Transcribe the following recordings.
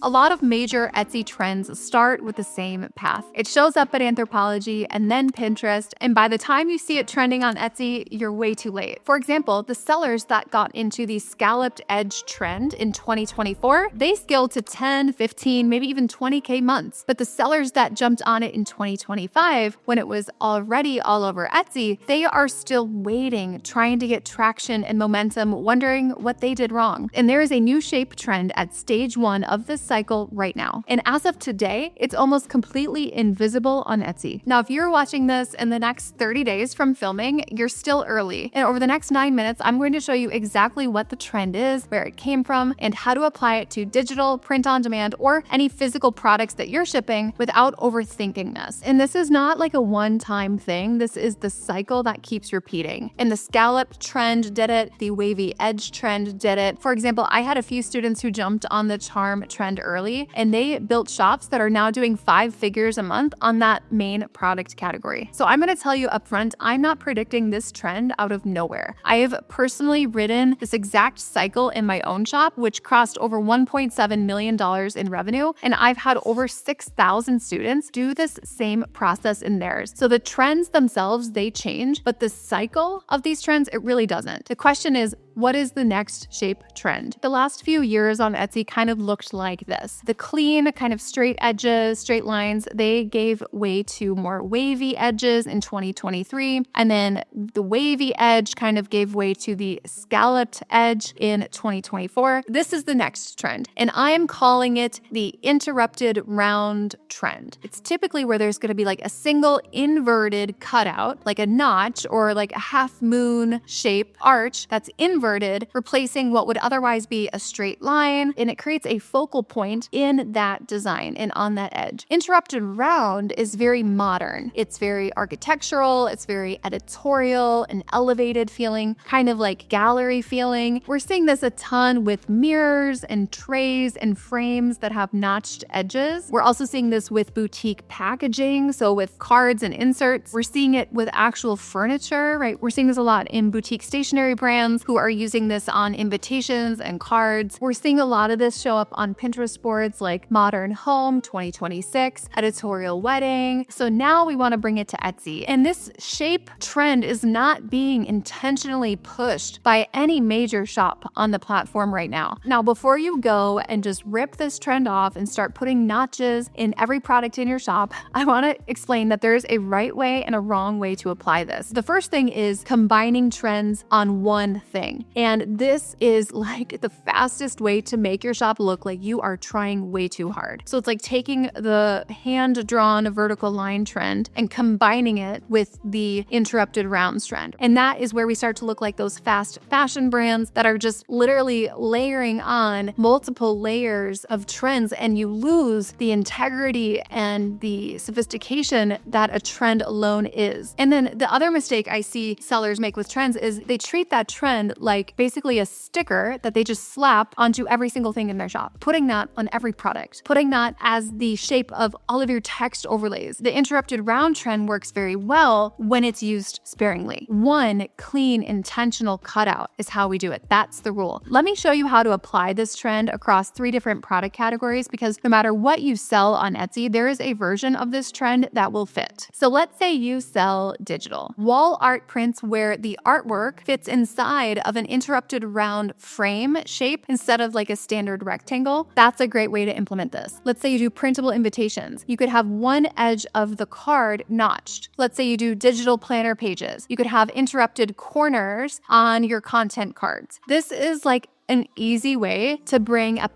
A lot of major Etsy trends start with the same path. It shows up at Anthropologie and then Pinterest, and by the time you see it trending on Etsy, you're way too late. For example, the sellers that got into the scalloped edge trend in 2024, they scaled to 10, 15, maybe even 20K months. But the sellers that jumped on it in 2025, when it was already all over Etsy, they are still waiting, trying to get traction and momentum, wondering what they did wrong. And there is a new shape trend at stage 1 of this cycle right now. And as of today, it's almost completely invisible on Etsy. Now, if you're watching this in the next 30 days from filming, you're still early. And over the next 9 minutes, I'm going to show you exactly what the trend is, where it came from, and how to apply it to digital, print on demand, or any physical products that you're shipping without overthinking this. And this is not like a one-time thing. This is the cycle that keeps repeating. And the scallop trend did it. The wavy edge trend did it. For example, I had a few students who jumped on the charm trend early, and they built shops that are now doing 5 figures a month on that main product category. So I'm going to tell you upfront, I'm not predicting this trend out of nowhere. I have personally ridden this exact cycle in my own shop, which crossed over $1.7 million in revenue, and I've had over 6,000 students do this same process in theirs. So the trends themselves, they change, but the cycle of these trends, it really doesn't. The question is, what is the next shape trend? The last few years on Etsy kind of looked like this. The clean, kind of straight edges, straight lines, they gave way to more wavy edges in 2023. And then the wavy edge kind of gave way to the scalloped edge in 2024. This is the next trend, and I am calling it the interrupted round trend. It's typically where there's going to be like a single inverted cutout, like a notch or like a half moon shape arch that's inverted, replacing what would otherwise be a straight line, and it creates a focal point in that design and on that edge. Interrupted round is very modern. It's very architectural, it's very editorial and elevated feeling, kind of like gallery feeling. We're seeing this a ton with mirrors and trays and frames that have notched edges. We're also seeing this with boutique packaging, so with cards and inserts. We're seeing it with actual furniture, right? We're seeing this a lot in boutique stationery brands who are using this on invitations and cards. We're seeing a lot of this show up on Pinterest boards like Modern Home 2026, Editorial Wedding. So now we want to bring it to Etsy. And this shape trend is not being intentionally pushed by any major shop on the platform right now. Now, before you go and just rip this trend off and start putting notches in every product in your shop, I want to explain that there's a right way and a wrong way to apply this. The first thing is combining trends on one thing. And this is like the fastest way to make your shop look like you are trying way too hard. So it's like taking the hand-drawn vertical line trend and combining it with the interrupted rounds trend. And that is where we start to look like those fast fashion brands that are just literally layering on multiple layers of trends, and you lose the integrity and the sophistication that a trend alone is. And then the other mistake I see sellers make with trends is they treat that trend like basically a sticker that they just slap onto every single thing in their shop, putting that on every product, putting that as the shape of all of your text overlays. The interrupted round trend works very well when it's used sparingly. One clean, intentional cutout is how we do it. That's the rule. Let me show you how to apply this trend across 3 different product categories, because no matter what you sell on Etsy, there is a version of this trend that will fit. So let's say you sell digital wall art prints where the artwork fits inside of an interrupted round frame shape instead of like a standard rectangle. That's a great way to implement this. Let's say you do printable invitations. You could have one edge of the card notched. Let's say you do digital planner pages. You could have interrupted corners on your content cards. This is like an easy way to bring a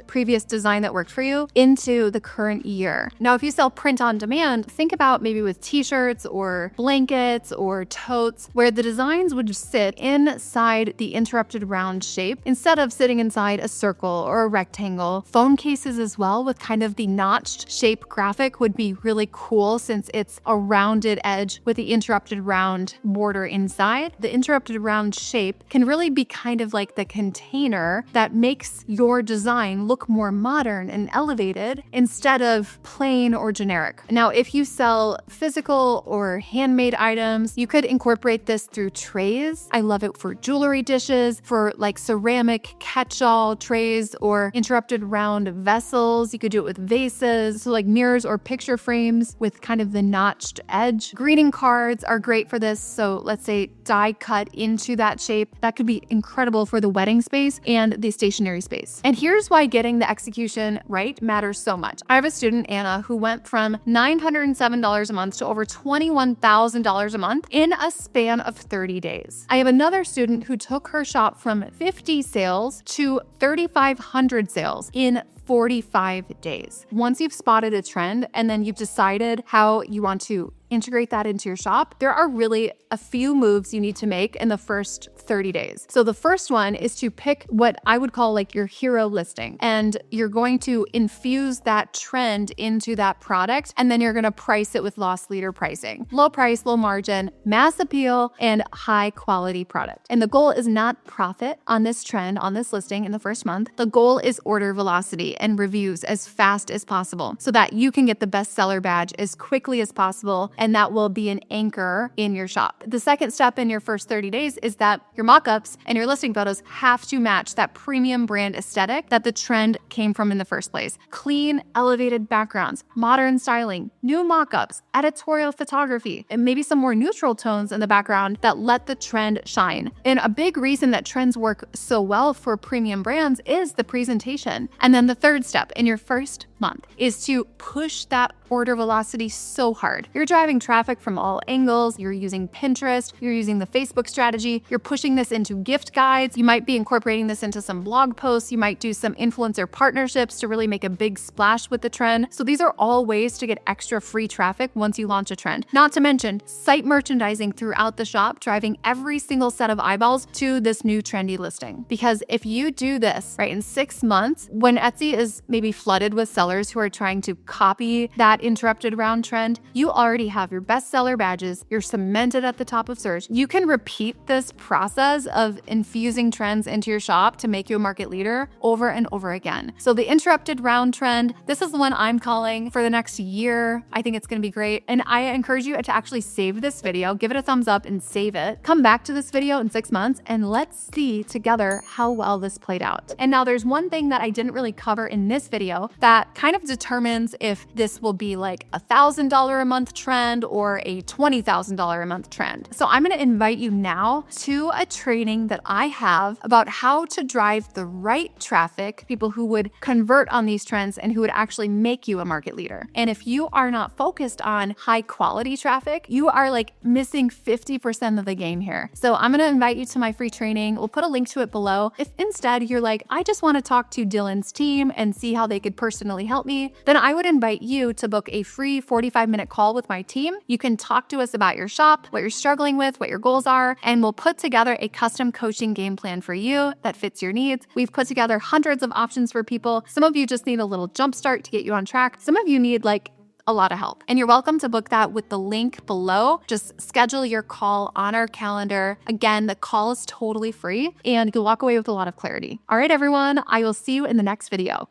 previous design that worked for you into the current year. Now, if you sell print on demand, think about maybe with t-shirts or blankets or totes where the designs would just sit inside the interrupted round shape instead of sitting inside a circle or a rectangle. Phone cases as well with kind of the notched shape graphic would be really cool since it's a rounded edge with the interrupted round border inside. The interrupted round shape can really be kind of like the container container that makes your design look more modern and elevated instead of plain or generic. Now, if you sell physical or handmade items, you could incorporate this through trays. I love it for jewelry dishes, for like ceramic catch-all trays or interrupted round vessels. You could do it with vases, so like mirrors or picture frames with kind of the notched edge. Greeting cards are great for this. So let's say die cut into that shape. That could be incredible for the wedding space and the stationery space. And here's why getting the execution right matters so much. I have a student, Anna, who went from $907 a month to over $21,000 a month in a span of 30 days. I have another student who took her shop from 50 sales to 3,500 sales in 45 days. Once you've spotted a trend and then you've decided how you want to integrate that into your shop, there are really a few moves you need to make in the first 30 days. So the first one is to pick what I would call like your hero listing. And you're going to infuse that trend into that product. And then you're going to price it with loss leader pricing. Low price, low margin, mass appeal, and high quality product. And the goal is not profit on this trend, on this listing in the first month. The goal is order velocity and reviews as fast as possible so that you can get the bestseller badge as quickly as possible. And that will be an anchor in your shop. The second step in your first 30 days is that your mockups and your listing photos have to match that premium brand aesthetic that the trend came from in the first place. Clean, elevated backgrounds, modern styling, new mockups, editorial photography, and maybe some more neutral tones in the background that let the trend shine. And a big reason that trends work so well for premium brands is the presentation. And then the third step in your first month is to push that order velocity so hard. You're driving traffic from all angles. You're using Pinterest. You're using the Facebook strategy. You're pushing this into gift guides. You might be incorporating this into some blog posts. You might do some influencer partnerships to really make a big splash with the trend. So these are all ways to get extra free traffic once you launch a trend. Not to mention site merchandising throughout the shop, driving every single set of eyeballs to this new trendy listing. Because if you do this, right, in 6 months, when Etsy is maybe flooded with sellers who are trying to copy that interrupted round trend, you already have your bestseller badges. You're cemented at the top of search. You can repeat this process of infusing trends into your shop to make you a market leader over and over again. So the interrupted round trend, this is the one I'm calling for the next year. I think it's going to be great. And I encourage you to actually save this video, give it a thumbs up and save it. Come back to this video in 6 months and let's see together how well this played out. And now there's one thing that I didn't really cover in this video that kind of determines if this will be like $1,000 a month trend or a $20,000 a month trend. So I'm going to invite you now to a training that I have about how to drive the right traffic, people who would convert on these trends and who would actually make you a market leader. And if you are not focused on high quality traffic, you are like missing 50% of the game here. So I'm going to invite you to my free training. We'll put a link to it below. If instead you're like, I just want to talk to Dylan's team and see how they could personally help me, then I would invite you to book a free 45-minute call with my team. You can talk to us about your shop, what you're struggling with, what your goals are, and we'll put together a custom coaching game plan for you that fits your needs. We've put together hundreds of options for people. Some of you just need a little jump start to get you on track. Some of you need like a lot of help. And you're welcome to book that with the link below. Just schedule your call on our calendar. Again, the call is totally free and you'll walk away with a lot of clarity. All right, everyone, I will see you in the next video.